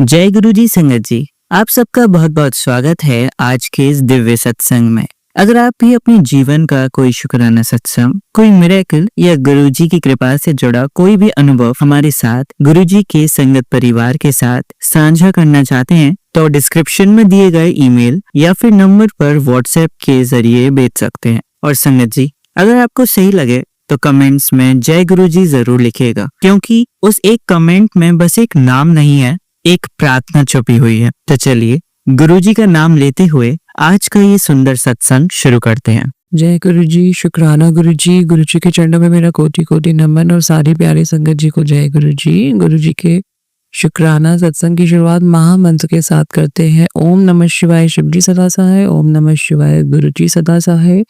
जय गुरु जी संगत जी। आप सबका बहुत बहुत स्वागत है आज के इस दिव्य सत्संग में। अगर आप भी अपने जीवन का कोई शुक्राना सत्संग, कोई मिरेकल या गुरु जी की कृपा से जुड़ा कोई भी अनुभव हमारे साथ गुरु जी के संगत परिवार के साथ साझा करना चाहते हैं तो डिस्क्रिप्शन में दिए गए ईमेल या फिर नंबर पर व्हाट्सएप के जरिए भेज सकते हैं। और संगत जी, अगर आपको सही लगे तो कमेंट्स में जय गुरु जी जरूर लिखिएगा, क्योंकि उस एक कमेंट में बस एक नाम नहीं है, एक प्रार्थना छुपी हुई है। तो चलिए गुरुजी का नाम लेते हुए आज का ये सुंदर सत्संग शुरू करते हैं। जय गुरु जी, शुक्राना गुरु जी के चरणों में मेरा कोटि कोटि नमन और सारी प्यारी संगत जी को जय गुरु जी के शुक्राना सत्संग की शुरुआत महामंत्र के साथ करते हैं। ओम नमः शिवाय शिव जी सदा सहाय, ओम नमः शिवाय गुरु जी सदा सहाय।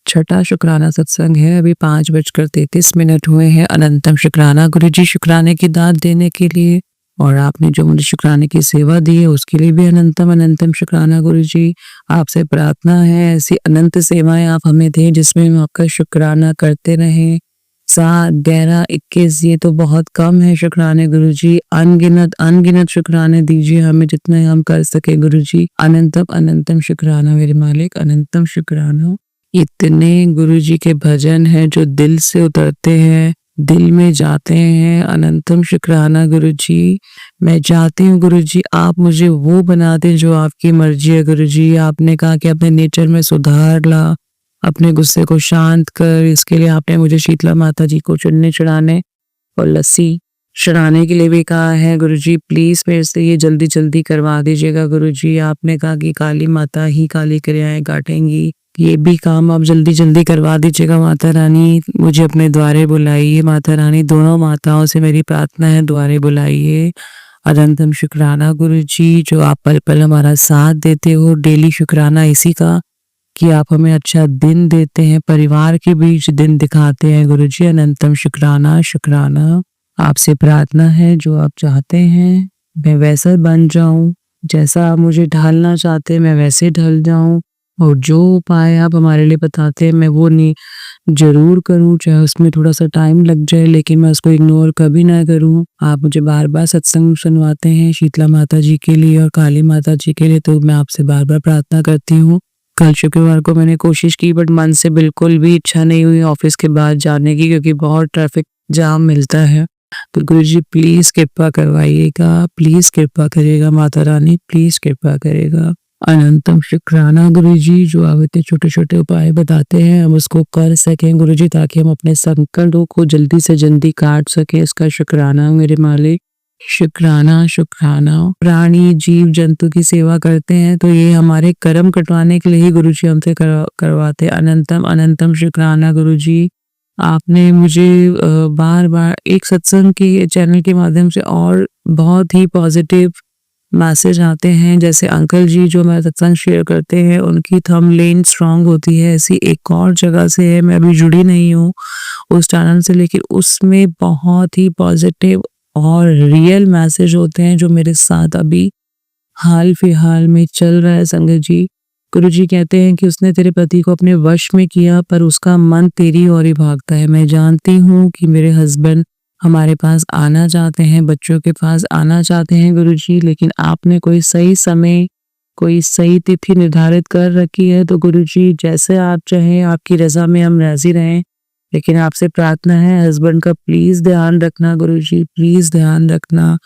छठा शुक्राना सत्संग है। अभी 5:33 हुए हैं। अनंतम शुक्राना गुरु जी, शुक्राने की दात देने के लिए और आपने जो मुझे शुक्राने की सेवा दी है उसके लिए भी अनंतम अनंतम शुक्राना गुरु जी। आपसे प्रार्थना है ऐसी अनंत सेवाएं आप हमें दें जिसमें हम आपका शुक्राना करते रहें। 7, 11, 21 ये तो बहुत कम है शुक्राने गुरु जी। अनगिनत शुक्राने दीजिए हमें जितने हम कर सके गुरु जी। अनंतम अनंतम शुक्राना मेरे मालिक, अनंतम शुक्राना। इतने गुरु जी के भजन हैं जो दिल से उतरते हैं, दिल में जाते हैं। अनंतम शुक्राना गुरु जी। मैं चाहती हूँ गुरु जी आप मुझे वो बना दें जो आपकी मर्जी है गुरु जी। आपने कहा कि अपने नेचर में सुधार ला, अपने गुस्से को शांत कर। इसके लिए आपने मुझे शीतला माता जी को चुन्नी चढ़ाने और लस्सी चढ़ाने के लिए भी कहा है गुरु जी। प्लीज मेरे से ये जल्दी जल्दी करवा दीजिएगा गुरु जी। आपने कहा कि काली माता ही काली क्रियाएं काटेंगी, ये भी काम आप जल्दी जल्दी करवा दीजिएगा माता रानी। मुझे अपने द्वारे बुलाइए माता रानी। दोनों माताओं से मेरी प्रार्थना है, द्वारे बुलाइए। अनंतम शुक्राना गुरु जी, जो आप पल पल हमारा साथ देते हो। डेली शुक्राना इसी का कि आप हमें अच्छा दिन देते हैं, परिवार के बीच दिन दिखाते हैं गुरु जी। अनंतम शुक्राना शुक्राना। आपसे प्रार्थना है जो आप चाहते हैं मैं वैसा बन जाऊं, जैसा आप मुझे ढालना चाहते हैं मैं वैसे ढल जाऊं, और जो उपाय आप हमारे लिए बताते हैं मैं वो नहीं जरूर करूं, चाहे उसमें थोड़ा सा टाइम लग जाए लेकिन मैं उसको इग्नोर कभी ना करूं। आप मुझे बार बार सत्संग सुनवाते हैं शीतला माता जी के लिए और काली माता जी के लिए, तो मैं आपसे बार बार प्रार्थना करती हूँ। कल शुक्रवार को मैंने कोशिश की बट मन से बिल्कुल भी इच्छा नहीं हुई ऑफिस के बाद जाने की, क्योंकि बहुत ट्रैफिक जाम मिलता है। तो गुरु जी प्लीज कृपा करवाइएगा, प्लीज कृपा करिएगा माता रानी, प्लीज कृपा करेगा। अनंतम शुक्राना गुरु जी, जो आप इतने छोटे छोटे उपाय बताते हैं हम उसको कर सकें गुरु जी, ताकि हम अपने संकटों को जल्दी से जल्दी काट सके। इसका शुक्राना मेरे मालिक, शुक्राना शुक्राना। प्राणी जीव जंतु की सेवा करते हैं तो ये हमारे कर्म कटवाने के लिए ही गुरु जी हमसे करवाते। अनंतम अनंतम शुक्राना गुरु जी। आपने मुझे बार बार एक सत्संग के चैनल के माध्यम से और बहुत ही पॉजिटिव मैसेज आते हैं, जैसे अंकल जी जो मैं सत्संग शेयर करते हैं उनकी थंबनेल स्ट्रांग होती है। ऐसी एक और जगह से है, मैं अभी जुड़ी नहीं हूँ उस चैनल से, लेकिन उसमें बहुत ही पॉजिटिव और रियल मैसेज होते हैं जो मेरे साथ अभी हाल फिलहाल में चल रहा है संगत जी। गुरु जी कहते हैं कि उसने तेरे पति को अपने वश में किया पर उसका मन तेरी ओर ही भागता है। मैं जानती हूँ कि मेरे हस्बैंड हमारे पास आना चाहते हैं, बच्चों के पास आना चाहते हैं गुरु जी, लेकिन आपने कोई सही समय, कोई सही तिथि निर्धारित कर रखी है। तो गुरु जी जैसे आप चाहें, आपकी रजा में हम राजी रहें, लेकिन आपसे प्रार्थना है हस्बैंड का प्लीज ध्यान रखना गुरु जी, प्लीज ध्यान रखना।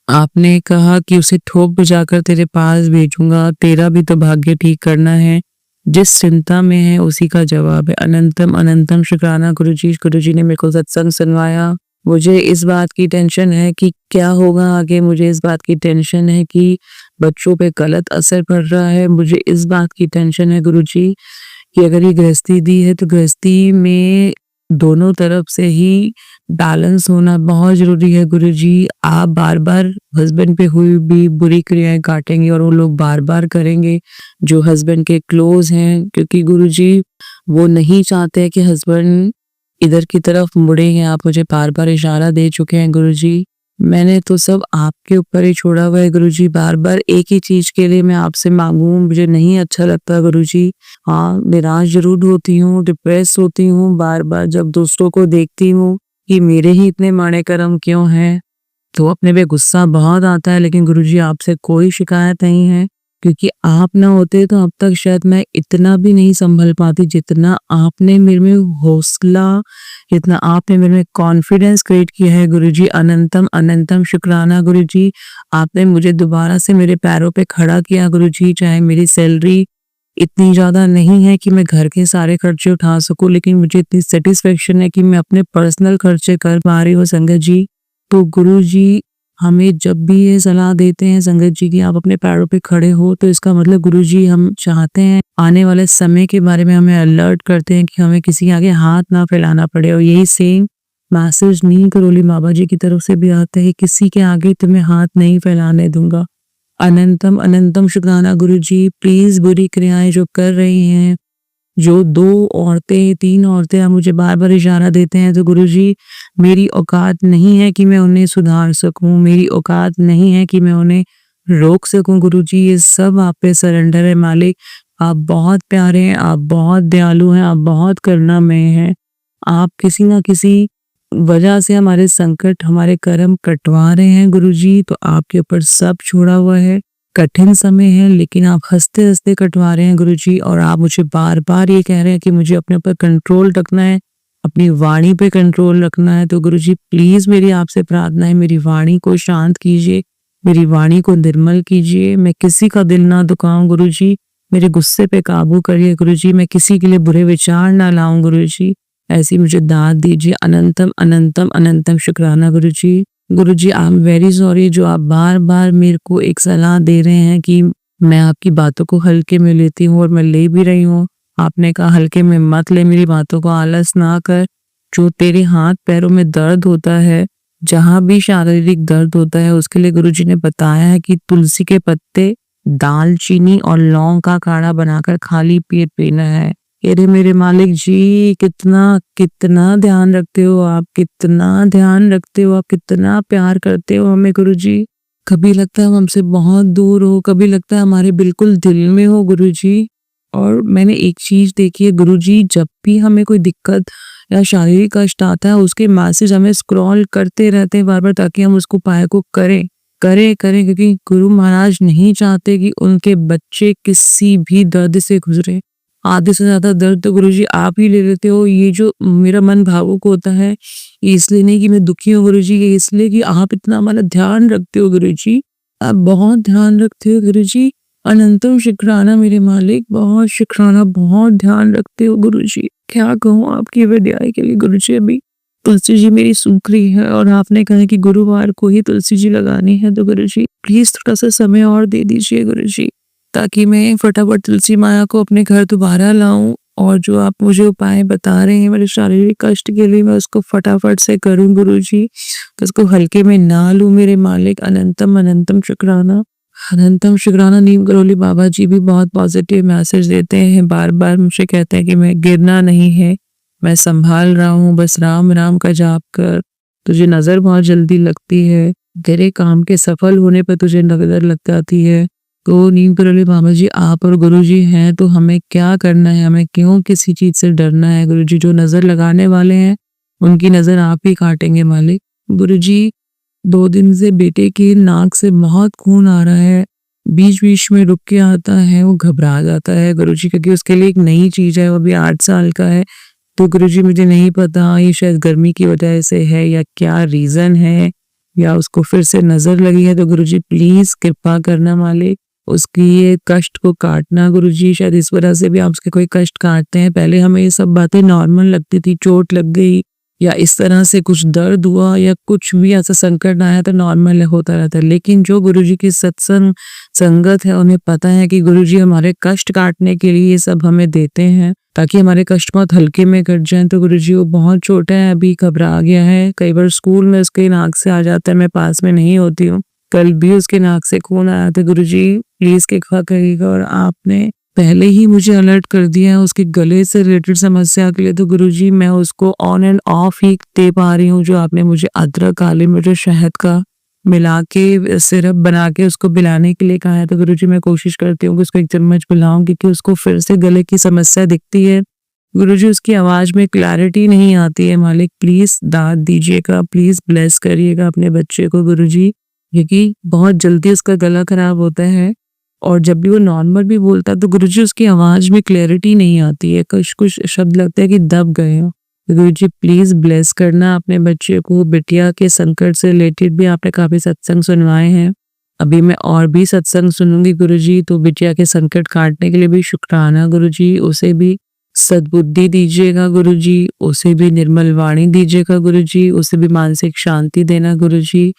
आपने कहा कि उसे ठोक बजाकर तेरे पास भेजूंगा, तेरा भी तो भाग्य ठीक करना है, जिस चिंता में है उसी का जवाब है। अनंतम अनंतम शुक्राना गुरु जी। गुरु जी ने मेरे को सत्संग सुनवाया। मुझे इस बात की टेंशन है कि क्या होगा आगे, मुझे इस बात की टेंशन है कि बच्चों पे गलत असर पड़ रहा है, मुझे इस बात की टेंशन है गुरु जी कि अगर ये गृहस्थी दी है तो गृहस्थी में दोनों तरफ से ही बैलेंस होना बहुत जरूरी है गुरु जी। आप बार बार हस्बैंड पे हुई भी बुरी क्रियाएं काटेंगे और वो लोग बार बार करेंगे जो हस्बैंड के क्लोज हैं, क्योंकि गुरु जी वो नहीं चाहते कि हस्बैंड इधर की तरफ मुड़े हैं। आप मुझे बार बार इशारा दे चुके हैं गुरु जी, मैंने तो सब आपके ऊपर ही छोड़ा हुआ है गुरु जी। बार बार एक ही चीज के लिए मैं आपसे मांगू मुझे नहीं अच्छा लगता गुरु जी। हाँ, निराश जरूर होती हूँ, डिप्रेस होती हूँ बार बार जब दूसरों को देखती हूँ कि मेरे ही इतने माड़े कर्म क्यों हैं, तो अपने पे गुस्सा बहुत आता है, लेकिन गुरुजी आपसे कोई शिकायत नहीं है, क्योंकि आप ना होते तो अब तक शायद मैं इतना भी नहीं संभल पाती जितना आपने मेरे में हौसला, जितना आपने मेरे में कॉन्फिडेंस क्रिएट किया है गुरुजी। अनंतम अनंतम शुक्राना गुरुजी। आपने मुझे दोबारा से मेरे पैरों पे खड़ा किया गुरुजी। चाहे मेरी सैलरी इतनी ज़्यादा नहीं है कि मैं घर के सारे खर्चे उठा सकूँ, लेकिन मुझे इतनी सैटिस्फैक्शन है कि मैं अपने पर्सनल खर्चे कर पा रही हूँ संगत जी। तो गुरुजी हमें जब भी ये सलाह देते हैं संगत जी कि आप अपने पैरों पे खड़े हो, तो इसका मतलब गुरुजी हम चाहते हैं आने वाले समय के बारे में हमें अलर्ट करते हैं कि हमें किसी के आगे हाथ ना फैलाना पड़े। और यही सेम मैसेज नीम करोली बाबा जी की तरफ से भी आता है, किसी के आगे तुम्हें हाथ नहीं फैलाने दूंगा। अनंतम अनंतम शुक्राना गुरुजी। प्लीज बुरी क्रियाएं जो कर रही हैं, जो 2 औरतें 3 औरतें आप मुझे बार बार इशारा देते हैं, तो गुरुजी मेरी औकात नहीं है कि मैं उन्हें सुधार सकूं, मेरी औकात नहीं है कि मैं उन्हें रोक सकूं। गुरुजी ये सब आप पे सरेंडर है मालिक। आप बहुत प्यारे हैं, आप बहुत दयालु हैं, आप बहुत करुणामय हैं। आप किसी ना किसी वजह से हमारे संकट, हमारे कर्म कटवा रहे हैं गुरुजी, तो आपके ऊपर सब छोड़ा हुआ है। कठिन समय है, लेकिन आप हंसते हंसते कटवा रहे हैं गुरुजी। और आप मुझे बार बार ये कह रहे हैं कि मुझे अपने ऊपर कंट्रोल रखना है, अपनी वाणी पे कंट्रोल रखना है। तो गुरुजी प्लीज मेरी आपसे प्रार्थना है, मेरी वाणी को शांत कीजिए, मेरी वाणी को निर्मल कीजिए। मैं किसी का दिल ना दुखाऊं गुरुजी, मेरे गुस्से पे काबू करिए गुरुजी। मैं किसी के लिए बुरे विचार ना लाऊं गुरुजी, ऐसी मुझे दाद दीजिए। अनंतम अनंतम अनंतम शुक्राना गुरुजी। गुरुजी आई एम वेरी सॉरी जो आप बार बार मेरे को एक सलाह दे रहे हैं कि मैं आपकी बातों को हल्के में लेती हूँ, और मैं ले भी रही हूँ। आपने कहा हल्के में मत ले मेरी बातों को, आलस ना कर। जो तेरे हाथ पैरों में दर्द होता है, जहां भी शारीरिक दर्द होता है, उसके लिए गुरुजी ने बताया है कि तुलसी के पत्ते, दालचीनी और लौंग का काढ़ा बनाकर खाली पेट पीना है। अरे मेरे मालिक जी, कितना कितना ध्यान रखते हो आप, कितना ध्यान रखते हो आप, कितना प्यार करते हो हमें गुरुजी। कभी लगता है हम हमसे बहुत दूर हो, कभी लगता है हमारे बिल्कुल दिल में हो गुरुजी। और मैंने एक चीज देखी है गुरुजी, जब भी हमें कोई दिक्कत या शारीरिक कष्ट आता है, उसके मैसेज हमें स्क्रॉल करते रहते हैं बार बार, ताकि हम उसको उपाय को करें करें करें, क्योंकि गुरु महाराज नहीं चाहते कि उनके बच्चे किसी भी दर्द से गुजरे। आधे से ज्यादा दर्द तो गुरुजी आप ही ले लेते हो। ये जो मेरा मन भावुक होता है, ये इसलिए नहीं कि मैं दुखी हूँ गुरुजी, ये इसलिए कि आप इतना हमारा ध्यान रखते हो गुरुजी। आप बहुत ध्यान रखते हो गुरुजी। अनंतम शुक्राना मेरे मालिक, बहुत शुक्राना, बहुत ध्यान रखते हो गुरुजी। क्या कहूँ आपकी वड्याई के लिए गुरुजी। अभी तुलसी जी मेरी सूख रही है, और आपने कहा कि गुरुवार को ही तुलसी जी लगानी है, तो गुरुजी प्लीज थोड़ा सा समय और दे दीजिए गुरुजी, ताकि मैं फटाफट तुलसी माया को अपने घर दोबारा लाऊं। और जो आप मुझे उपाय बता रहे हैं मेरे शारीरिक कष्ट के लिए, मैं उसको फटाफट से करूं गुरुजी, तो उसको हल्के में ना लूं मेरे मालिक। अनंतम अनंतम शुक्राना, अनंतम शुक्राना। नीम करोली बाबा जी भी बहुत पॉजिटिव मैसेज देते हैं, बार बार मुझे कहते हैं कि मैं गिरना नहीं है, मैं संभाल रहा हूँ, बस राम राम का जाप कर, तुझे नजर बहुत जल्दी लगती है, तेरे काम के सफल होने पर तुझे नजर लग जाती है। तो नीम करोली बाबा जी आप और गुरुजी हैं, तो हमें क्या करना है, हमें क्यों किसी चीज से डरना है गुरुजी। जो नजर लगाने वाले हैं उनकी नजर आप ही काटेंगे मालिक। गुरुजी 2 दिन से बेटे की नाक से बहुत खून आ रहा है, बीच बीच में रुक के आता है, वो घबरा जाता है गुरुजी, क्योंकि उसके लिए एक नई चीज है, वो भी 8 साल का है। तो गुरुजी मुझे नहीं पता ये शायद गर्मी की वजह से है या क्या रीजन है, या उसको फिर से नजर लगी है। तो गुरुजी प्लीज कृपा करना मालिक, उसकी ये कष्ट को काटना गुरुजी। शायद इस वजह से भी आप उसके कोई कष्ट काटते हैं। पहले हमें ये सब बातें नॉर्मल लगती थी, चोट लग गई या इस तरह से कुछ दर्द हुआ या कुछ भी ऐसा संकट आया तो नॉर्मल होता रहता है। लेकिन जो गुरुजी की सत्संग संगत है, उन्हें पता है कि गुरुजी हमारे कष्ट काटने के लिए ये सब हमें देते हैं, ताकि हमारे कष्ट बहुत हल्के में कट जाएं। तो गुरुजी वो बहुत छोटा है, अभी घबरा गया है, कई बार स्कूल में उसके नाक से आ जाता है, मैं पास में नहीं होती हूँ। कल भी उसके नाक से खून आया था गुरुजी, प्लीज कृपा करिएगा। और आपने पहले ही मुझे अलर्ट कर दिया है उसके गले से रिलेटेड समस्या के लिए, तो गुरुजी मैं उसको ऑन एंड ऑफ ही दे पा रही हूँ। जो आपने मुझे अदरक, काली मिर्च और शहद का मिला के सिरप बना के उसको पिलाने के लिए कहा है, तो गुरुजी मैं कोशिश करती हूँ कि उसको 1 चम्मच पिलाऊं, क्योंकि उसको फिर से गले की समस्या दिखती है। गुरुजी उसकी आवाज में क्लैरिटी नहीं आती है, मालिक प्लीज दाद दीजिएगा, प्लीज ब्लेस करिएगा अपने बच्चे को गुरुजी, क्योंकि बहुत जल्दी उसका गला खराब होता है और जब भी वो नॉर्मल भी बोलता है तो गुरुजी उसकी आवाज में क्लैरिटी नहीं आती है, कुछ कुछ शब्द लगता है कि दब गए हो। तो गुरुजी प्लीज ब्लेस करना अपने बच्चे को। बिटिया के संकट से रिलेटेड भी आपने काफी सत्संग सुनवाए हैं, अभी मैं और भी सत्संग सुनूंगी गुरुजी। तो बिटिया के संकट काटने के लिए भी शुक्राना गुरुजी, उसे भी सद्बुद्धि दीजिएगा गुरुजी, उसे भी निर्मल वाणी दीजिएगा गुरुजी, उसे भी मानसिक शांति देना गुरुजी।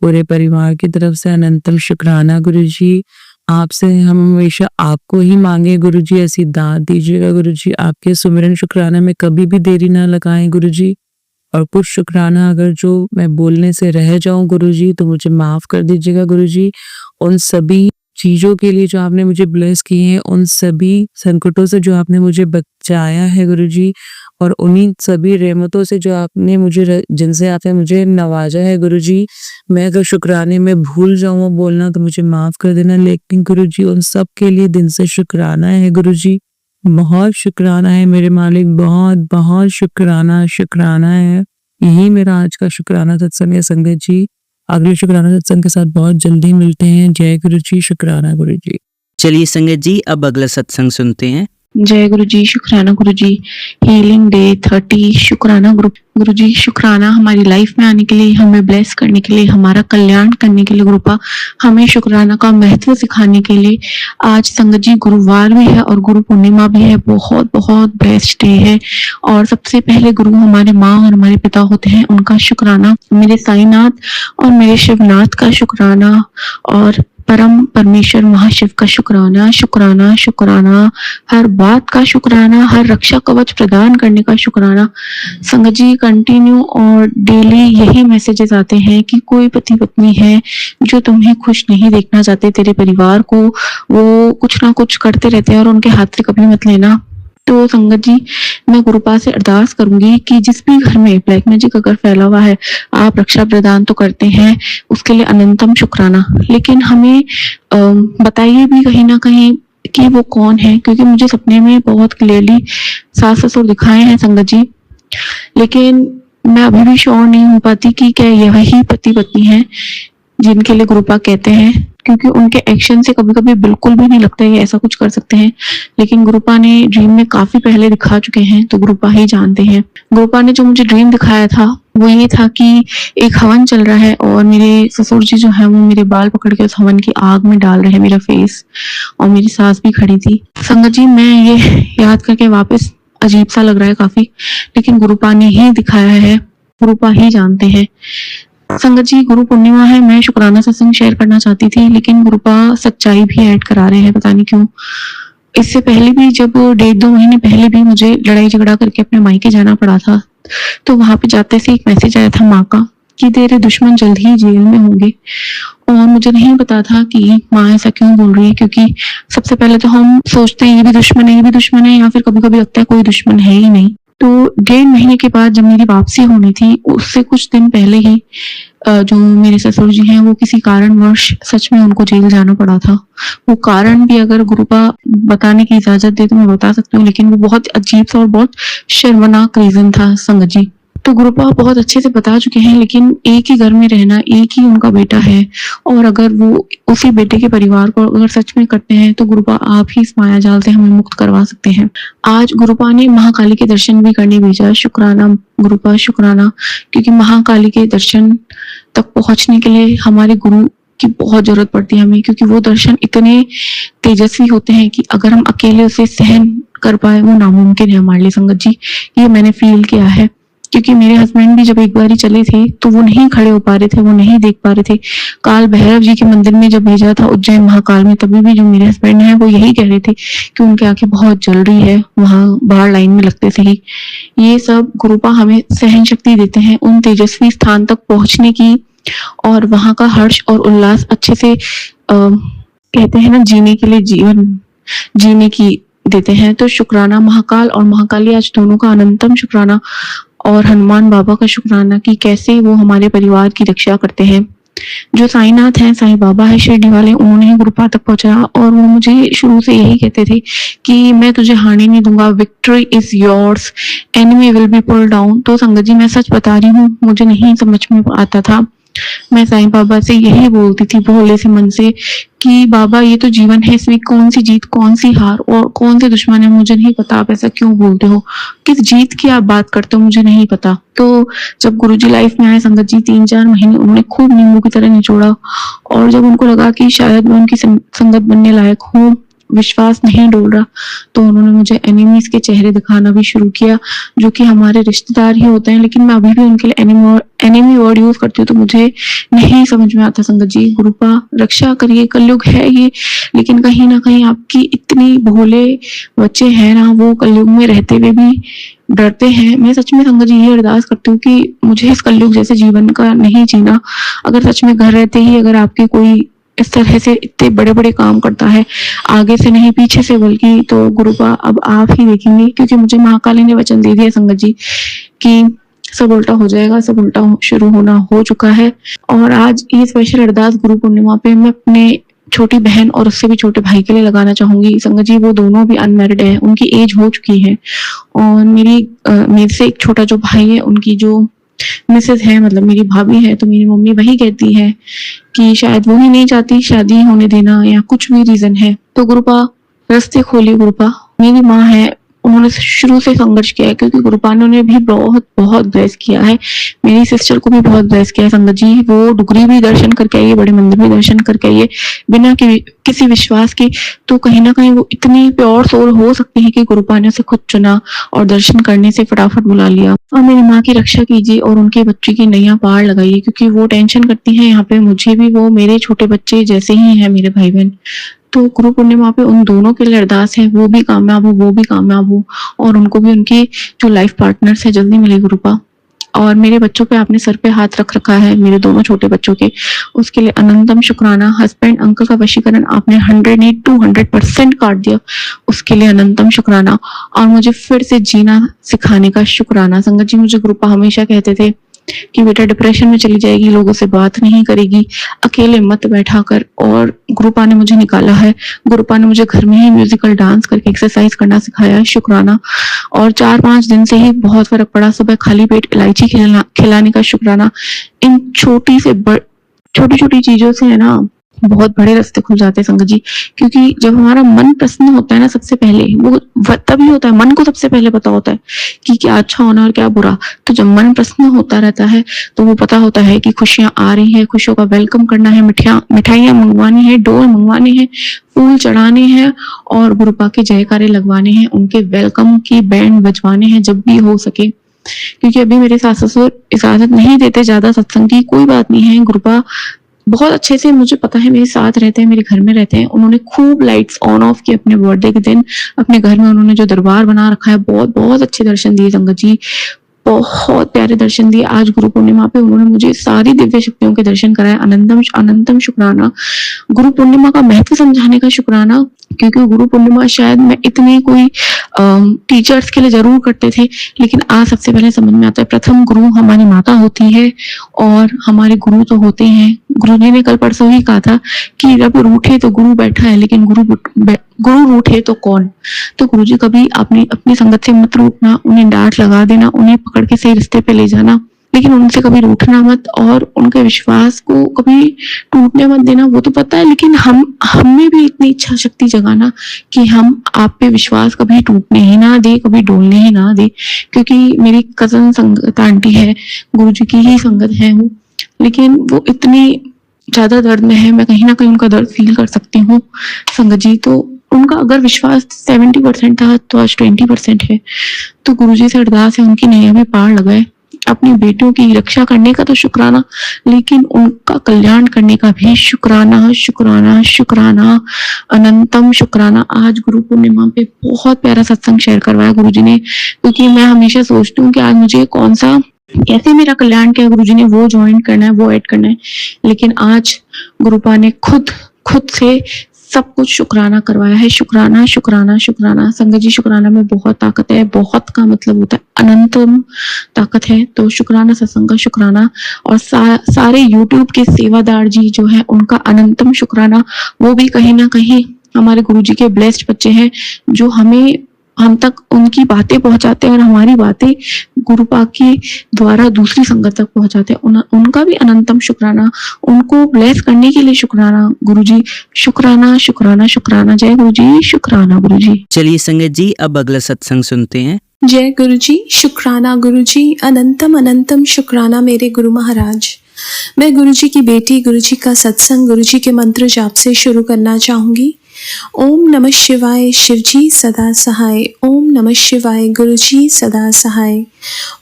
पूरे परिवार की तरफ से अनंतम शुक्राना गुरुजी। आपसे हम हमेशा आपको ही मांगे गुरुजी, ऐसी दाद दीजिएगा गुरुजी। आपके सुमिरन शुक्राना में कभी भी देरी ना लगाएं गुरुजी। और कुछ शुक्राना अगर जो मैं बोलने से रह जाऊं गुरुजी तो मुझे माफ कर दीजिएगा गुरुजी। उन सभी चीजों के लिए जो आपने मुझे ब्लेस किए हैं, उन सभी संकटों से जो आपने मुझे बचाया है गुरुजी, और उन्हीं सभी रहमतों से जो आपने मुझे जिनसे आपने मुझे नवाजा है गुरुजी। मैं अगर शुक्राने में भूल जाऊं बोलना तो मुझे माफ कर देना, लेकिन गुरुजी उन सब के लिए दिन से शुक्राना है गुरुजी। बहुत शुक्राना है मेरे मालिक, बहुत बहुत शुक्राना शुक्राना है। यही मेरा आज का शुक्राना सत्संग है संगत जी। अगले शुक्राना सत्संग के साथ बहुत जल्दी मिलते हैं। जय गुरु जी, शुक्राना गुरु जी। चलिए संगत जी, अब अगला सत्संग सुनते हैं। जय गुरु जी, शुक्राना गुरु जी। हीलिंग डे 30, शुक्राना गुरु जी। शुक्राना हमारी लाइफ में आने के लिए, हमें ब्लेस करने के लिए, हमारा कल्याण करने के लिए, गुरुपा हमें शुक्राना का महत्व सिखाने के लिए। आज संगत जी गुरुवार भी है और गुरु पूर्णिमा भी है, बहुत बहुत बेस्ट डे है। और सबसे पहले गुरु हमारे माँ और हमारे पिता होते हैं, उनका शुक्राना। मेरे साईनाथ और मेरे शिवनाथ का शुक्राना, और परम परमेश्वर महाशिव का शुक्राना शुक्राना शुक्राना। हर बात का शुक्राना, हर रक्षा कवच प्रदान करने का शुक्राना। संगत जी कंटिन्यू और डेली यही मैसेजेस आते हैं कि कोई पति पत्नी है जो तुम्हें खुश नहीं देखना चाहते, तेरे परिवार को वो कुछ ना कुछ करते रहते हैं और उनके हाथ से कभी मत लेना। तो संगत जी मैं गुरुपा से अरदास करूंगी कि जिस भी घर में ब्लैक मैजिक अगर फैला हुआ है, आप रक्षा प्रदान तो करते हैं, उसके लिए अनंतम शुक्राना। लेकिन हमें बताइए भी कहीं ना कहीं कि वो कौन है, क्योंकि मुझे सपने में बहुत क्लियरली सास ससुर दिखाए हैं संगत जी, लेकिन मैं अभी भी श्योर नहीं हो पाती कि क्या यही पति पत्नी है जिनके लिए गुरुपा कहते हैं, क्योंकि उनके एक्शन से कभी कभी बिल्कुल भी नहीं लगता है ऐसा कुछ कर सकते हैं। लेकिन गुरुपा ने ड्रीम में काफी पहले दिखा चुके हैं, तो गुरुपा ही जानते हैं। गुरुपा ने जो मुझे ड्रीम दिखाया था वो ये था कि एक हवन चल रहा है और मेरे ससुर जी जो है वो मेरे बाल पकड़ के उस हवन की आग में डाल रहे हैं, मेरा फेस, और मेरी सास भी खड़ी थी। संगत जी मैं ये याद करके वापस अजीब सा लग रहा है काफी, लेकिन गुरुपा ने ही दिखाया है, गुरुपा ही जानते हैं। संगत जी गुरु पूर्णिमा है, मैं शुक्राना सत्संग शेयर करना चाहती थी, लेकिन गुरुपा सच्चाई भी ऐड करा रहे हैं, पता नहीं क्यों। इससे पहले भी जब 1.5-2 महीने पहले भी मुझे लड़ाई झगड़ा करके अपने मायके जाना पड़ा था, तो वहां पे जाते से एक मैसेज आया था माँ का कि तेरे दुश्मन जल्द ही जेल में होंगे। और मुझे नहीं पता था कि माँ ऐसा क्यों बोल रही है, क्योंकि सबसे पहले तो हम सोचते हैं ये भी दुश्मन है, ये भी दुश्मन है, या फिर कभी कभी लगता है कोई दुश्मन है ही नहीं। तो 1.5 महीने के बाद जब मेरी वापसी होनी थी, उससे कुछ दिन पहले ही जो मेरे ससुर जी हैं वो किसी कारणवश सच में उनको जेल जाना पड़ा था। वो कारण भी अगर गुरुपा बताने की इजाजत दे तो मैं बता सकती हूँ, लेकिन वो बहुत अजीब सा और बहुत शर्मनाक रीजन था संगत जी। तो गुरुपा बहुत अच्छे से बता चुके हैं, लेकिन एक ही घर में रहना, एक ही उनका बेटा है, और अगर वो उसी बेटे के परिवार को अगर सच में करते हैं तो गुरुपा आप ही इस माया जाल से हमें मुक्त करवा सकते हैं। आज गुरुपा ने महाकाली के दर्शन भी करने भेजा, शुक्राना गुरुपा शुक्राना, क्योंकि महाकाली के दर्शन तक पहुंचने के लिए हमारे गुरु की बहुत जरूरत पड़ती है हमें, क्योंकि वो दर्शन इतने तेजस्वी होते हैं कि अगर हम अकेले उसे सहन कर पाए वो नामुमकिन है हमारे लिए संगत जी। ये मैंने फील किया है, क्योंकि मेरे हस्बैंड भी जब एक बार ही चले थे तो वो नहीं खड़े हो पा रहे थे, वो नहीं देख पा रहे थे। काल भैरव जी के मंदिर में जब भेजा था उज्जैन महाकाल में, तभी भी जो मेरे हस्बैंड हैं वो यही कह रहे थे कि उनकी आंखें बहुत जल रही है वहां बाहर लाइन में लगते से ही। ये सब गुरुपा हमें सहन शक्ति देते हैं उन तेजस्वी स्थान तक पहुंचने की, और वहां का हर्ष और उल्लास अच्छे से कहते हैं ना जीने के लिए, जीवन जीने की देते हैं। तो शुक्राना महाकाल और महाकाली आज दोनों का अनंतम शुक्राना, और हनुमान बाबा का शुक्राना कि कैसे वो हमारे परिवार की रक्षा करते हैं। जो साईनाथ हैं, साईं बाबा है शिरडी वाले, उन्होंने ही गुरुपाद तक पहुँचाया और वो मुझे शुरू से यही कहते थे कि मैं तुझे हारने नहीं दूँगा, victory is yours, enemy will be pulled down. तो संगत जी मैं सच बता रही हूँ, मुझे नहीं समझ में आता था। मैं साईं बाबा से यही बोलती थी भोले से मन से कि बाबा ये तो जीवन है, इसमें कौन सी जीत, कौन सी हार और कौन से दुश्मन है, मुझे नहीं पता, आप ऐसा क्यों बोलते हो, किस जीत की आप बात करते हो, मुझे नहीं पता। तो जब गुरुजी लाइफ में आए संगत जी, 3-4 महीने उन्होंने खूब नींबू की तरह निचोड़ा और जब उनको लगा कि शायद मैं उनकी संगत बनने लायक हूँ, विश्वास नहीं डोल रहा, तो उन्होंने मुझे एनिमीज के चेहरे दिखाना भी शुरू किया, जो कि हमारे रिश्तेदार ही होते हैं, लेकिन मैं अभी भी उनके लिए एनिमी वर्ड यूज करती हूँ, तो मुझे नहीं समझ में आता। संगत जी गुरुपा रक्षा करिए, कलयुग है ये, लेकिन कहीं ना कहीं आपकी इतनी भोले बच्चे हैं ना, वो कलयुग में रहते हुए भी डरते हैं। मैं सच में संगत जी ये अरदास करती हूँ कि मुझे इस कलयुग जैसे जीवन का नहीं जीना। अगर सच में घर रहते ही अगर आपके कोई इस तरह से इतने बड़े बड़े काम करता है, आगे से नहीं पीछे से बल्कि, तो गुरुपा अब आप ही देखेंगे, क्योंकि मुझे महाकाली ने वचन दे दिया संगत जी कि सब उल्टा हो जाएगा, सब उल्टा शुरू होना हो चुका है। और आज ये स्पेशल अरदास गुरु पूर्णिमा पे मैं अपने छोटी बहन और उससे भी छोटे भाई के लिए लगाना चाहूंगी। संगत जी वो दोनों भी अनमैरिड है, उनकी एज हो चुकी है और मेरे से एक छोटा जो भाई है, उनकी जो मिसेस है, मतलब मेरी भाभी है, तो मेरी मम्मी वही कहती है कि शायद वो ही नहीं चाहती शादी होने देना या कुछ भी रीजन है। तो गुरुपा रास्ते खोलिए गुरुपा। मेरी माँ है, उन्होंने शुरू से संघर्ष किया है, क्योंकि गुरुपा ने भी बहुत बहुत ब्लेस किया है, मेरी सिस्टर को भी बहुत ब्लेस किया है। संगत जी वो डुगरी भी दर्शन करके आई है, बड़े मंदिर भी दर्शन करके आई है, बिना किसी विश्वास के। तो कहीं ना कहीं वो इतनी प्योर सोल हो सकती है कि गुरुपा ने उसे खुद चुना और दर्शन करने से फटाफट बुला लिया। और मेरी माँ की रक्षा कीजिए और उनके बच्चे की नैया पार लगाइए, क्योंकि वो टेंशन करती है यहाँ पे मुझे भी, वो मेरे छोटे बच्चे जैसे ही हैं मेरे भाई बहन। तो गुरु पूर्णिमा पे उन दोनों के लिए अरदास है, वो भी कामयाब हो, वो भी कामयाब हो और उनको भी उनके जो लाइफ पार्टनर्स है जल्दी मिले गुरुपा। और मेरे बच्चों पे आपने सर पे हाथ रख रखा है, मेरे दोनों छोटे बच्चों के, उसके लिए अनंतम शुक्राना। हस्बैंड अंकल का वशीकरण आपने 100% काट दिया, उसके लिए अनंतम शुक्राना। और मुझे फिर से जीना सिखाने का शुक्राना। संगत जी मुझे गुरुपा हमेशा कहते थे कि बेटा डिप्रेशन में चली जाएगी, लोगों से बात नहीं करेगी, अकेले मत बैठा कर। और गुरुपा ने मुझे निकाला है, गुरुपा ने मुझे घर में ही म्यूजिकल डांस करके एक्सरसाइज करना सिखाया है, शुक्राना। और 4-5 दिन से ही बहुत फर्क पड़ा। सुबह खाली पेट इलायची खिलाने का शुक्राना। इन छोटी छोटी चीजों से है ना बहुत बड़े रास्ते खुल जाते हैं संगत जी, क्योंकि जब हमारा मन प्रसन्न होता है ना, सबसे पहले वो तभी होता है, मन को सबसे पहले पता होता है कि क्या अच्छा होना और क्या बुरा। तो जब मन प्रसन्न होता रहता है तो वो पता होता है कि खुशियां आ रही है, खुशियों का वेलकम करना है, मिठाइयां मंगवानी है, डोर मंगवाने हैं, फूल चढ़ाने हैं और गुरुपा के जयकारे लगवाने हैं, उनके वेलकम की बैंड बजवाने हैं जब भी हो सके। क्योंकि अभी मेरे सास ससुर इजाजत नहीं देते ज्यादा सत्संग की, कोई बात नहीं है, गुरुपा बहुत अच्छे से मुझे पता है मेरे साथ रहते हैं, मेरे घर में रहते हैं। उन्होंने खूब लाइट्स ऑन ऑफ की अपने बर्थडे के दिन, अपने घर में उन्होंने जो दरबार बना रखा है, बहुत बहुत अच्छे दर्शन दिए संगत जी, बहुत प्यारे दर्शन दिए। आज गुरु पूर्णिमा पे उन्होंने मुझे सारी दिव्य शक्तियों के दर्शन कराए, अनंतम शुक्राना। गुरु पूर्णिमा का महत्व समझाने का शुक्राना, क्योंकि गुरु पूर्णिमा शायद मैं इतनी कोई टीचर्स के लिए जरूर करते थे, लेकिन आज सबसे पहले समझ में आता है प्रथम गुरु हमारी माता होती है और हमारे गुरु तो होते हैं। गुरु जी ने कल परसों ही कहा था कि रब रूठे तो गुरु बैठा है, लेकिन गुरु रूठे तो कौन। तो गुरु जी कभी आपने अपनी संगत से मत रूठना, उन्हें डांट लगा देना, उन्हें पकड़ के सही रास्ते पे ले जाना, लेकिन उनसे कभी रूठना मत और उनके विश्वास को कभी टूटने मत देना। वो तो पता है, लेकिन हमें भी इतनी इच्छा शक्ति जगाना कि हम आप पे विश्वास कभी टूटने ही ना दे, कभी डोलने ही ना दे। क्योंकि मेरी कजन संगत आंटी है, गुरु जी की ही संगत है वो, लेकिन वो इतनी ज्यादा दर्द में है, मैं कहीं ना कहीं उनका दर्द फील कर सकती हूँ संगत जी। तो उनका अगर विश्वास 70% था तो आज 20% है। तो गुरुजी से अरदास है उनकी नैया भी पार लगाए, अपनी बेटियों की रक्षा करने का तो शुक्राना, लेकिन उनका कल्याण करने का भी शुक्राना शुक्राना शुक्राना, अनंतम शुक्राना। आज गुरु पूर्णिमा पे बहुत प्यारा सत्संग शेयर करवाया गुरुजी ने, क्योंकि मैं हमेशा सोचती हूँ कि आज मुझे कौन सा कैसे मेरा कल्याण किया गुरुजी ने, वो ज्वाइन करना है, वो ऐड करना है, लेकिन आज गुरुपा ने खुद से सब कुछ शुक्राना करवाया है। शुक्राना, शुक्राना, शुक्राना। संगत जी, शुक्राना में बहुत ताकत है। बहुत का मतलब होता है अनंतम ताकत है। तो शुक्राना सत्संग का शुक्राना, और सारे यूट्यूब के सेवादार जी जो है उनका अनंतम शुक्राना। वो भी कहीं ना कहीं हमारे गुरुजी के ब्लेस्ड बच्चे हैं, जो हम तक उनकी बातें पहुंचाते हैं और हमारी बातें गुरु पाक के द्वारा दूसरी संगत तक पहुंचाते हैं। उनका भी अनंतम शुक्राना। उनको ब्लेस करने के लिए शुक्राना गुरुजी। शुक्राना, शुक्राना, शुक्राना। जय गुरुजी, शुक्राना गुरुजी। चलिए संगत जी, अब अगला सत्संग सुनते हैं। जय गुरुजी, शुक्राना गुरुजी, अनंतम अनंतम शुक्राना मेरे गुरु महाराज। मैं गुरुजी की बेटी, गुरुजी का सत्संग गुरुजी के मंत्र जाप से शुरू करना चाहूंगी। ओम नमः शिवाय, शिवजी सदा सहाय। ओम नमः शिवाय, गुरुजी सदा सहाय।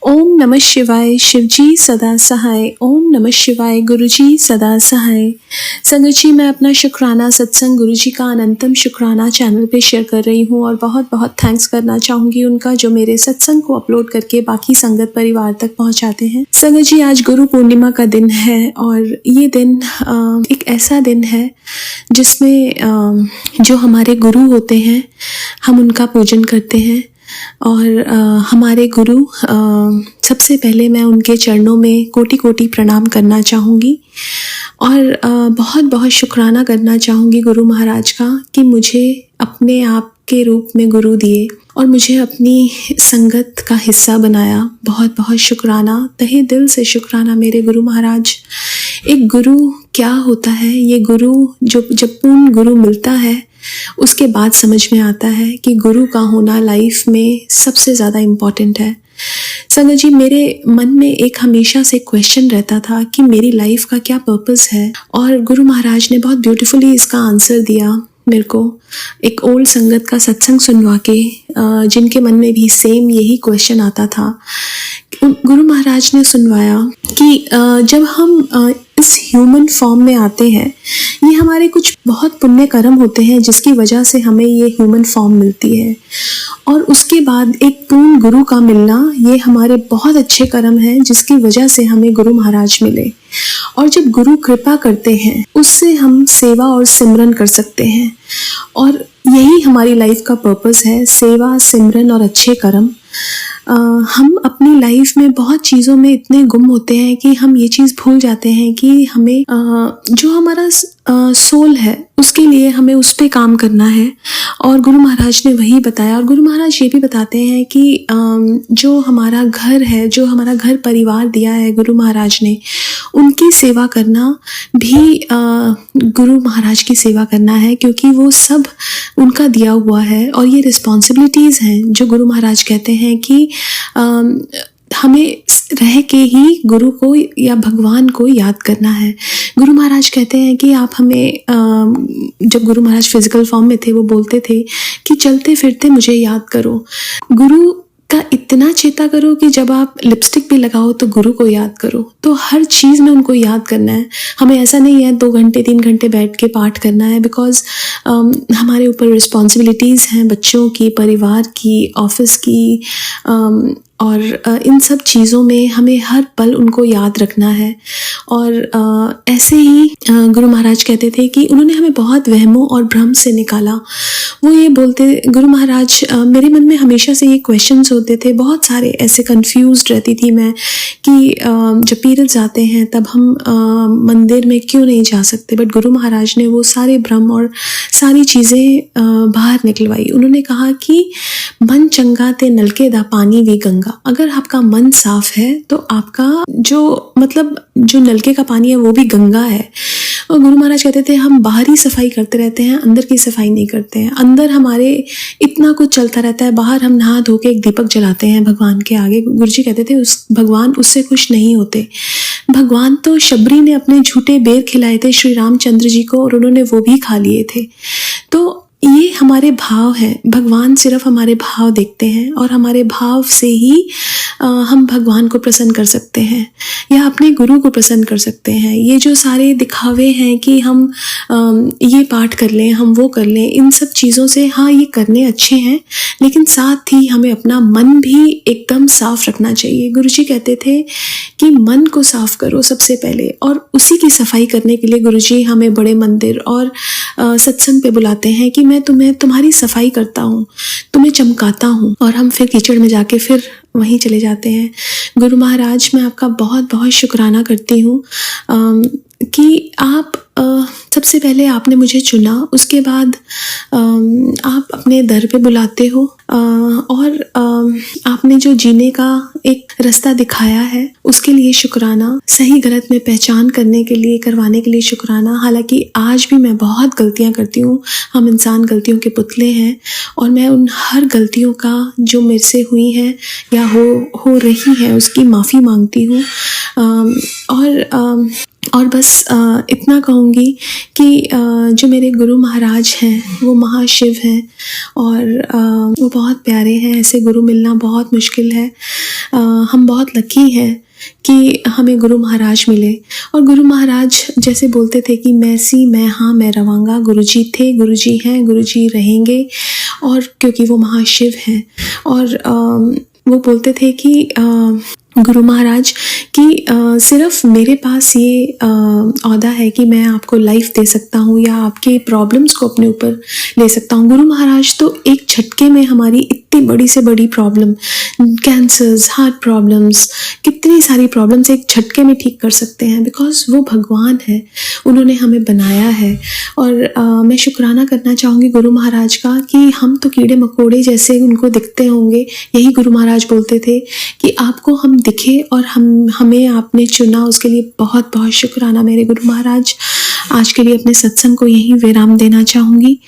ओम नमः शिवाय, शिवजी सदा सहाय। ओम नमः शिवाय, गुरुजी सदा सहाय। संगत जी, मैं अपना शुक्राना सत्संग गुरुजी का अनंतम शुक्राना चैनल पे शेयर कर रही हूँ और बहुत बहुत थैंक्स करना चाहूँगी उनका, जो मेरे सत्संग को अपलोड करके बाकी संगत परिवार तक पहुँचाते हैं। संगत जी, आज गुरु पूर्णिमा का दिन है और ये दिन एक ऐसा दिन है जिसमें जो हमारे गुरु होते हैं हम उनका पूजन करते हैं। और हमारे गुरु, सबसे पहले मैं उनके चरणों में कोटि कोटि प्रणाम करना चाहूँगी और बहुत बहुत शुक्राना करना चाहूँगी गुरु महाराज का कि मुझे अपने आप के रूप में गुरु दिए और मुझे अपनी संगत का हिस्सा बनाया। बहुत बहुत शुक्राना, तहे दिल से शुक्राना मेरे गुरु महाराज। एक गुरु क्या होता है, ये गुरु जब पूर्ण गुरु मिलता है उसके बाद समझ में आता है कि गुरु का होना लाइफ में सबसे ज़्यादा इम्पॉर्टेंट है। संगत जी, मेरे मन में एक हमेशा से क्वेश्चन रहता था कि मेरी लाइफ का क्या पर्पस है, और गुरु महाराज ने बहुत ब्यूटीफुली इसका आंसर दिया मेरे को एक ओल्ड संगत का सत्संग सुनवा के, जिनके मन में भी सेम यही क्वेश्चन आता था। गुरु महाराज ने सुनवाया कि जब हम इस ह्यूमन फॉर्म में आते हैं, ये हमारे कुछ बहुत पुण्य कर्म होते हैं जिसकी वजह से हमें ये ह्यूमन फॉर्म मिलती है, और उसके बाद एक पूर्ण गुरु का मिलना, ये हमारे बहुत अच्छे कर्म हैं जिसकी वजह से हमें गुरु महाराज मिले। और जब गुरु कृपा करते हैं उससे हम सेवा और सिमरन कर सकते हैं, और यही हमारी लाइफ का पर्पस है, सेवा, सिमरन और अच्छे कर्म। हम अपनी लाइफ में बहुत चीज़ों में इतने गुम होते हैं कि हम ये चीज़ भूल जाते हैं कि हमें जो हमारा सोल है उसके लिए हमें उस पे काम करना है, और गुरु महाराज ने वही बताया। और गुरु महाराज ये भी बताते हैं कि जो हमारा घर है, जो हमारा घर परिवार दिया है गुरु महाराज ने, उनकी सेवा करना भी गुरु महाराज की सेवा करना है, क्योंकि वो सब उनका दिया हुआ है और ये रिस्पॉन्सिबिलिटीज़ हैं जो गुरु महाराज कहते हैं कि हमें रह के ही गुरु को या भगवान को याद करना है। गुरु महाराज कहते हैं कि आप हमें, जब गुरु महाराज फिजिकल फॉर्म में थे वो बोलते थे कि चलते फिरते मुझे याद करो। गुरु का इतना चेता करो कि जब आप लिपस्टिक भी लगाओ तो गुरु को याद करो। तो हर चीज़ में उनको याद करना है। हमें ऐसा नहीं है 2 घंटे 3 घंटे बैठ के पाठ करना है, बिकॉज हमारे ऊपर रिस्पॉन्सिबिलिटीज़ हैं, बच्चों की, परिवार की, ऑफिस की, और इन सब चीज़ों में हमें हर पल उनको याद रखना है। और ऐसे ही गुरु महाराज कहते थे कि उन्होंने हमें बहुत वहमों और भ्रम से निकाला। वो ये बोलते, गुरु महाराज, मेरे मन में हमेशा से ये क्वेश्चंस होते थे, बहुत सारे ऐसे कंफ्यूज्ड रहती थी मैं कि जब पीरियड्स आते हैं तब हम मंदिर में क्यों नहीं जा सकते। बट गुरु महाराज ने वो सारे भ्रम और सारी चीज़ें बाहर निकलवाई। उन्होंने कहा कि मन चंगा ते नलके दा पानी भी गंगा। अगर आपका मन साफ है तो आपका जो नलके का पानी है वो भी गंगा है। और गुरु महाराज कहते थे हम बाहरी सफाई करते रहते हैं, अंदर की सफाई नहीं करते हैं। अंदर हमारे इतना कुछ चलता रहता है, बाहर हम नहा धो के एक दीपक जलाते हैं भगवान के आगे। गुरुजी कहते थे भगवान उससे खुश नहीं होते। भगवान तो शबरी ने अपने झूठे बेर खिलाए थे श्री रामचंद्र जी को और उन्होंने वो भी खा लिए थे। तो ये हमारे भाव हैं। भगवान सिर्फ हमारे भाव देखते हैं और हमारे भाव से ही हम भगवान को प्रसन्न कर सकते हैं या अपने गुरु को प्रसन्न कर सकते हैं। ये जो सारे दिखावे हैं कि हम ये पाठ कर लें, हम वो कर लें, इन सब चीज़ों से हाँ ये करने अच्छे हैं, लेकिन साथ ही हमें अपना मन भी एकदम साफ रखना चाहिए। गुरुजी कहते थे कि मन को साफ करो सबसे पहले, और उसी की सफाई करने के लिए गुरुजी हमें बड़े मंदिर और सत्संग पे बुलाते हैं कि मैं तुम्हारी सफाई करता हूँ, तुम्हें चमकाता हूँ, और हम फिर कीचड़ में जाके फिर वहीं चले जाते हैं। गुरु महाराज, मैं आपका बहुत बहुत शुक्राना करती हूँ कि आप सबसे पहले आपने मुझे चुना, उसके बाद आप अपने दर पे बुलाते हो और आपने जो जीने का एक रास्ता दिखाया है उसके लिए शुक्राना, सही गलत में पहचान करने के लिए, करवाने के लिए शुक्राना। हालांकि आज भी मैं बहुत गलतियां करती हूँ, हम इंसान गलतियों के पुतले हैं, और मैं उन हर गलतियों का जो मेरे से हुई है या हो रही है उसकी माफ़ी मांगती हूँ। और बस इतना कहूँगी कि जो मेरे गुरु महाराज हैं वो महाशिव हैं, और वो बहुत प्यारे हैं। ऐसे गुरु मिलना बहुत मुश्किल है। हम बहुत लकी हैं कि हमें गुरु महाराज मिले। और गुरु महाराज जैसे बोलते थे कि मैं हाँ मैं रवांगा। गुरुजी थे, गुरुजी हैं, गुरुजी रहेंगे, और क्योंकि वो महाशिव हैं। और वो बोलते थे कि गुरु महाराज कि सिर्फ मेरे पास ये औहदा है कि मैं आपको लाइफ दे सकता हूँ या आपके प्रॉब्लम्स को अपने ऊपर ले सकता हूँ। गुरु महाराज तो एक झटके में हमारी इतनी बड़ी से बड़ी प्रॉब्लम, कैंसर्स, हार्ट प्रॉब्लम्स, कितनी सारी प्रॉब्लम्स एक झटके में ठीक कर सकते हैं, बिकॉज वो भगवान है, उन्होंने हमें बनाया है। और मैं शुक्राना करना चाहूँगी गुरु महाराज का कि हम तो कीड़े मकोड़े जैसे उनको दिखते होंगे। यही गुरु महाराज बोलते थे कि आपको हम दिखे और हमें आपने चुना, उसके लिए बहुत बहुत शुक्राना मेरे गुरु महाराज। आज के लिए अपने सत्संग को यहीं विराम देना चाहूँगी।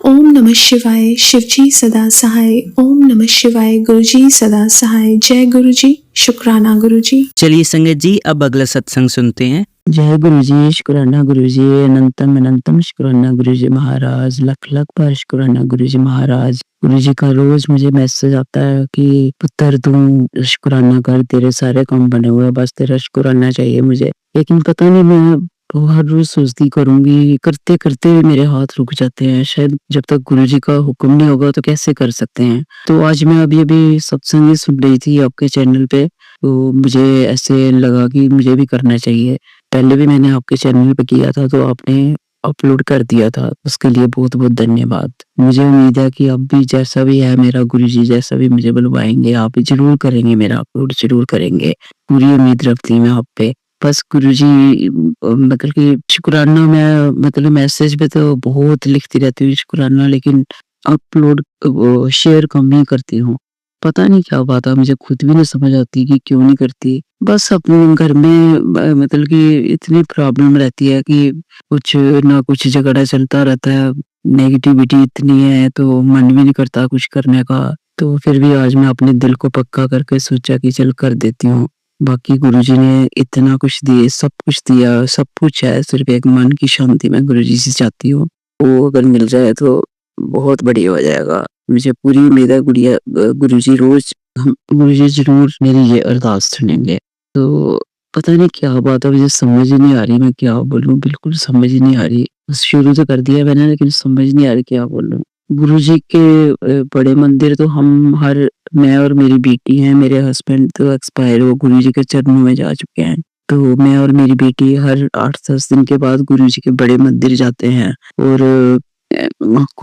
ओम नमः शिवाय, शिवजी सदा सहाय। ओम नमः शिवाय, गुरुजी सदा सहाय। जय गुरुजी, शुक्राना गुरुजी। चलिए संगत जी, अब अगला सत्संग सुनते हैं। जय गुरु जी, शुक्राना गुरु जी, अनंतम अनंतम शुक्राना गुरु जी महाराज, लख लख बार शुक्राना गुरु जी महाराज। गुरु जी का रोज मुझे मैसेज आता है कि पुत्र तू शुक्राना कर, तेरे सारे काम बने हुए, बस तेरा शुक्राना चाहिए मुझे। लेकिन पता नहीं, मैं हर रोज सोचती करूंगी, करते करते मेरे हाथ रुक जाते हैं। शायद जब तक गुरु जी का हुक्म नहीं होगा तो कैसे कर सकते हैं। तो आज मैं अभी सत्संग सुन रही थी आपके चैनल पे, तो मुझे ऐसे लगा कि मुझे भी करना चाहिए। पहले भी मैंने आपके चैनल पे किया था तो आपने अपलोड कर दिया था, उसके लिए बहुत बहुत धन्यवाद। मुझे उम्मीद है कि अब भी जैसा भी है मेरा गुरुजी, जैसा भी मुझे बुलवाएंगे आप जरूर करेंगे, मेरा अपलोड जरूर करेंगे। पूरी उम्मीद रखती हूँ मैं आप पे। बस गुरुजी मतलब कि शुक्राना, मैं मतलब मैसेज पे तो बहुत लिखती रहती हूँ शुक्राना, लेकिन अपलोड शेयर कम ही करती हूँ। पता नहीं क्या बात है, मुझे खुद भी नहीं समझ आती कि क्यों नहीं करती। बस अपने घर में मतलब कि इतनी प्रॉब्लम रहती है कि कुछ ना कुछ झगड़ा चलता रहता है, नेगेटिविटी इतनी है तो मन भी नहीं करता कुछ करने का। तो फिर भी आज मैं अपने दिल को पक्का करके सोचा कि चल कर देती हूँ। बाकी गुरुजी ने इतना कुछ दिए, सब कुछ दिया, सब कुछ है, सिर्फ एक मन की शांति मैं गुरुजी से चाहती हूँ, वो अगर मिल जाए तो बहुत बढ़िया हो जाएगा। मुझे पूरी उम्मीद है गुरुजी रोज गुरुजी जरूर मेरी ये अरदास सुनेंगे। तो पता नहीं क्या बात है, मुझे समझ ही नहीं आ रही मैं क्या बोलूं, बिल्कुल समझ ही नहीं आ रही। शुरू तो कर दिया मैंने, लेकिन समझ नहीं आ रही क्या बोलूं। गुरुजी के बड़े मंदिर तो मैं और मेरी बेटी हैं, मेरे हस्बैंड तो एक्सपायर हो गुरुजी के चरणों में जा चुके हैं। तो मैं और मेरी बेटी हर 8-10 दिन के बाद गुरुजी के बड़े मंदिर जाते हैं, और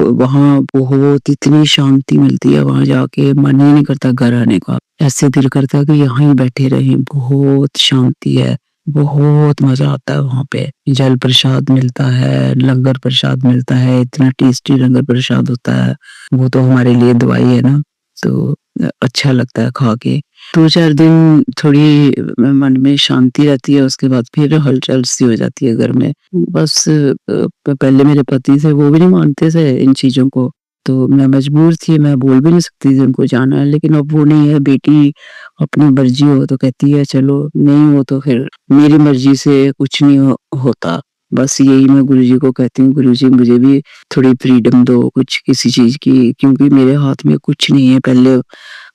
वहाँ बहुत इतनी शांति मिलती है, वहां जाके मन ही नहीं करता घर आने का। ऐसे दिल करता है कि यहाँ ही बैठे रहें। बहुत शांति है, बहुत मजा आता है वहाँ पे। जल प्रसाद मिलता है, लंगर प्रसाद मिलता है, इतना टेस्टी लंगर प्रसाद होता है, वो तो हमारे लिए दवाई है ना। तो अच्छा लगता है खा के। 2-4 दिन थोड़ी मन में शांति रहती है, उसके बाद फिर हलचल सी हो जाती है घर में। बस पहले मेरे पति थे, वो भी नहीं मानते थे इन चीजों को, तो मैं मजबूर थी, मैं बोल भी नहीं सकती थी उनको जाना है। लेकिन अब वो नहीं है, बेटी अपनी मर्जी हो तो कहती है चलो, नहीं हो तो फिर मेरी मर्जी से कुछ नहीं होता। बस यही मैं गुरुजी को कहती हूँ, गुरुजी मुझे भी थोड़ी फ्रीडम दो कुछ किसी चीज़ की, क्योंकि मेरे हाथ में कुछ नहीं है। पहले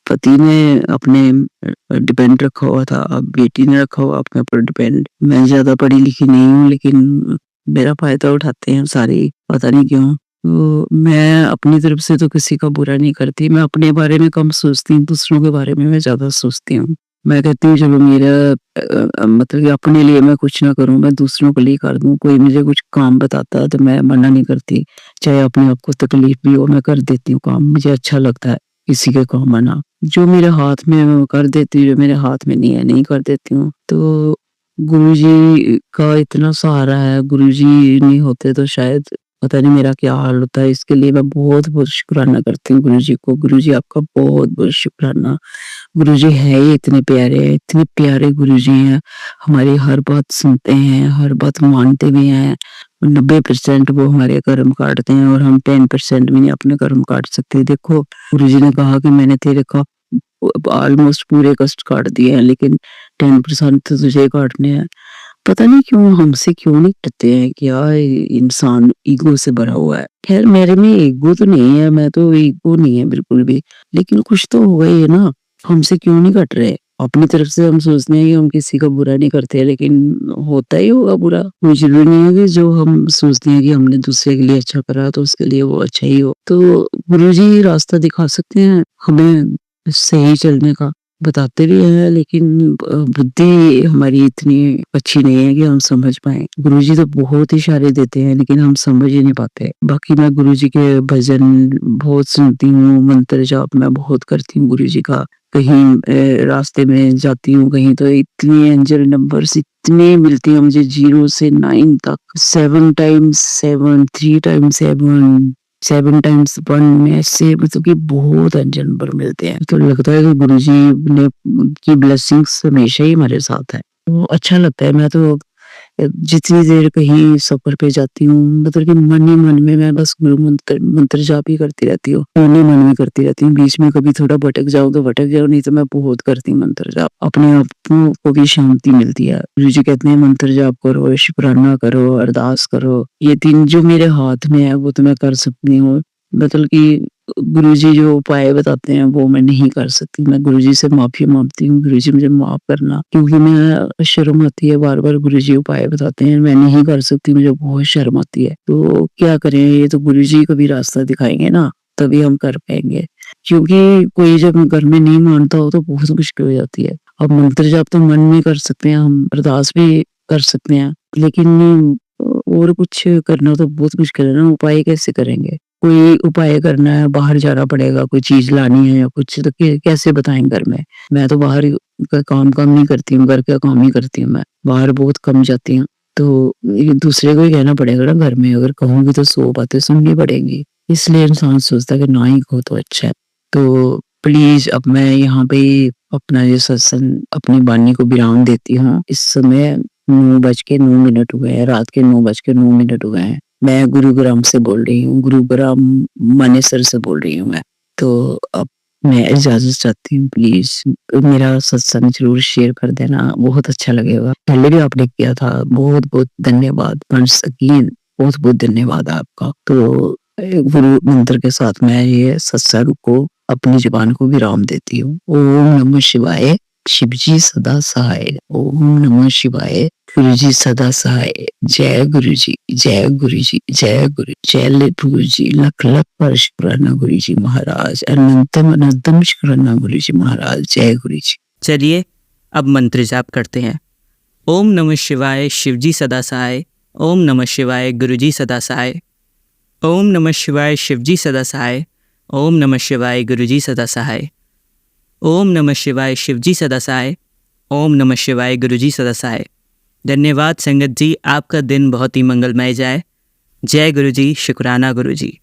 पति ने अपने डिपेंड रखा हुआ था, अब बेटी ने रखा हुआ अपने ऊपर डिपेंड। मैं ज़्यादा पढ़ी लिखी नहीं हूँ, लेकिन मेरा फ़ायदा उठाते हैं सारे, पता नहीं क्यों। तो मैं अपनी तरफ से तो किसी का बुरा नहीं करती, मैं अपने बारे में कम सोचती हूँ, दूसरों के बारे में मैं ज़्यादा सोचती हूँ। मैं कहती हूँ चलो मेरा मतलब कि अपने लिए मैं कुछ ना करूँ, मैं दूसरों के लिए कर दूँ। कोई मुझे कुछ काम बताता है तो मैं मना नहीं करती, चाहे अपने आप को तकलीफ भी हो, मैं कर देती हूँ काम, मुझे अच्छा लगता है किसी के काम आना। जो मेरे हाथ में है मैं वो कर देती हूँ, जो मेरे हाथ में नहीं है नहीं कर देती हूँ। तो गुरुजी का इतना सहारा है, गुरुजी नहीं होते तो शायद पता नहीं मेरा क्या हाल होता है। इसके लिए मैं बहुत-बहुत शुक्राना करती हूँ गुरुजी को। गुरुजी आपका बहुत-बहुत शुक्राना। गुरुजी है ही इतने प्यारे गुरुजी हैं। हमारी हर बात सुनते हैं, हर बात मानते भी हैं। 90% वो हमारे कर्म काटते हैं और हम 10% भी नहीं अपने कर्म काट सकते। देखो गुरुजी ने कहा कि मैंने तेरे का ऑलमोस्ट पूरे कष्ट काट दिए हैं, लेकिन 10% तो तुझे काटने हैं। पता नहीं क्यों हमसे क्यों नहीं करते हैं, क्या इंसान ईगो से भरा हुआ है। खैर मेरे में ईगो तो नहीं है, मैं तो ईगो नहीं है बिल्कुल भी, लेकिन कुछ तो होगा ही है ना, हमसे क्यों नहीं कट रहे। अपनी तरफ से हम सोचते हैं कि हम किसी का बुरा नहीं करते, लेकिन होता ही होगा बुरा। कोई जरूरी नहीं है कि जो हम सोचते हैं कि हमने दूसरे के लिए अच्छा करा तो उसके लिए वो अच्छा ही हो। तो गुरुजी रास्ता दिखा सकते हैं हमें सही चलने का, बताते भी हैं, लेकिन बुद्धि हमारी इतनी अच्छी नहीं है कि हम समझ पाए। गुरुजी तो बहुत इशारे देते हैं, लेकिन हम समझ ही नहीं पाते। बाकी मैं गुरुजी के भजन बहुत सुनती हूँ, मंत्र जाप मैं बहुत करती हूँ गुरुजी का। कहीं रास्ते में जाती हूँ कहीं, तो इतनी एंजल नंबर्स इतने मिलती हैं मुझे 0 से 9 तक, 7 टाइम्स 7, 3 टाइम्स 7, 7 टाइम्स 1 में ऐसे मतलब कि बहुत एंजल नंबर मिलते हैं। तो लगता है कि गुरुजी ने की ब्लेसिंग्स हमेशा ही हमारे साथ है। तो अच्छा लगता है। मैं तो जितनी देर कहीं सफर पे जाती हूँ, मतलब कि मन ही मन में मैं बस गुरु मंत्र जाप ही करती रहती हूँ, मन ही मन में करती रहती हूँ। बीच में कभी थोड़ा भटक जाऊँ तो भटक जाऊँ, नहीं तो मैं बहुत करती हूँ मंत्र जाप। अपने आप को भी शांति मिलती है। गुरुजी कहते हैं मंत्र जाप करो, शुक्राना करो, अरदास करो। ये 3 जो मेरे हाथ में है वो तो मैं कर सकती हूँ। मतलब कि गुरुजी जो उपाय बताते हैं वो मैं नहीं कर सकती। मैं गुरुजी से माफी मांगती हूँ, गुरुजी मुझे माफ करना, क्योंकि मैं शर्म आती है, बार-बार गुरुजी उपाय बताते हैं, मैं नहीं कर सकती, मुझे बहुत शर्म आती है। तो क्या करें, ये तो गुरुजी कभी रास्ता दिखाएंगे ना, तभी हम कर पाएंगे। क्योंकि कोई जब घर में नहीं मानता हो तो बहुत मुश्किल हो जाती है। अब मंत्र जाप तो मन में कर सकते हैं, हम अरदास भी कर सकते हैं, लेकिन और कुछ करना तो बहुत मुश्किल है ना। उपाय कैसे करेंगे? कोई उपाय करना है, बाहर जाना पड़ेगा, कोई चीज़ लानी है या कुछ, तो कैसे बताएँ घर में? मैं तो बाहर का काम नहीं करती हूँ, घर का काम ही करती हूँ मैं। बाहर बहुत कम जाती हूँ। तो ये दूसरे को ही कहना पड़ेगा ना घर में, अगर कहूँगी तो 100 बातें सुननी पड़ेंगी। इसलिए इंसान सोचता है कि ना ही कहो तो अच्छा है। तो प्लीज़ अब मैं यहाँ पे अपना ये सत्संग अपनी वाणी को विराम देती हूँ। इस समय 9:09 हुए हैं, रात के 9:09 हुए हैं। मैं गुरुग्राम से बोल रही हूँ, गुरुग्राम मानेसर से बोल रही हूँ मैं। तो अब मैं इजाज़त चाहती हूँ, प्लीज़ मेरा सत्संग ज़रूर शेयर कर देना, बहुत अच्छा लगेगा। पहले भी आपने किया था, बहुत-बहुत धन्यवाद। वंस अगेन बहुत-बहुत धन्यवाद आपका। तो गुरु मंत्र के साथ मैं ये सत्संग को अपनी ज़ुबान को विराम देती हूँ। ओम नमः शिवाय, शिवजी सदा सहाय। ओम नमः शिवाय, गुरुजी सदा सहाय। जय गुरुजी, जय गुरुजी, जय गुरु, जय गुरुजी, लख-लख पर शुक्राना गुरुजी महाराज, अनंतम अनंतम शुक्राना गुरुजी महाराज, जय गुरुजी। चलिए अब मंत्र जाप करते हैं। ओम नमः शिवाय, शिवजी सदा सहाय। ओम नमः शिवाय, गुरुजी सदा सहाय। ओम नमः शिवाय, शिवजी सदा सहाय। ओम नमः शिवाय, गुरुजी सदा सहाय। ओम नमः शिवाय, शिवजी सदा सहाय। ओम नमः शिवाय, गुरुजी सदा सहाय। धन्यवाद संगत जी, आपका दिन बहुत ही मंगलमय जाए। जय गुरुजी, शुक्राना गुरुजी।